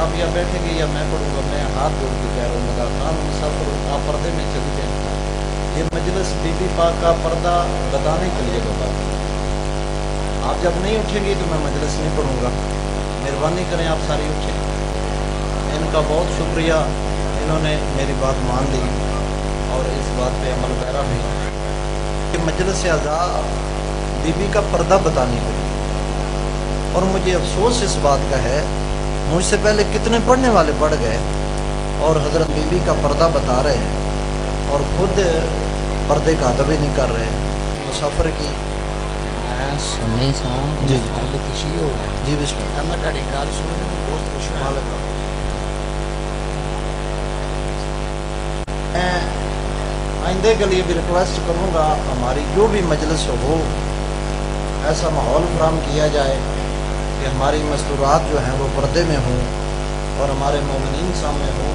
आप या बैठेंगे या मैं पढ़ूंगा। मैं हाथ जोड़ के कह रहा हूँ मगर खान मुसाफिर आप पर्दे में चली जाए। ये मजलिस बीबी पाक का पर्दा बताने के लिए होगा। आप जब नहीं उठेंगी तो मैं मजलिस नहीं पढ़ूंगा। मेहरबानी करें आप सारी उठें। इनका बहुत शुक्रिया, इन्होंने मेरी बात मान ली और इस बात पे अमल पैरा भी कि मजलिस आज़ा बीबी का पर्दा बताने के लिए। और मुझे अफसोस इस बात का है, मुझसे पहले कितने पढ़ने वाले पढ़ गए और हज़रत बीबी का पर्दा बता रहे हैं और खुद पर्दे का अदब ही नहीं कर रहे। मुसाफिर की सुनने सा जी खुशी हो जी बिस्मिल्लाह। मैं ਤੁਹਾਡੀ ਗੱਲ ਸੁਣ ਕੇ ਬਹੁਤ ਖੁਸ਼ ਹੋਇਆ। मैं आइंदे के लिए भी रिक्वेस्ट करूँगा, हमारी जो भी मजलिस हो ऐसा माहौल फराम किया जाए कि हमारी मस्तूरात जो हैं वो पर्दे में हों और हमारे मोमिनीन सामने हों।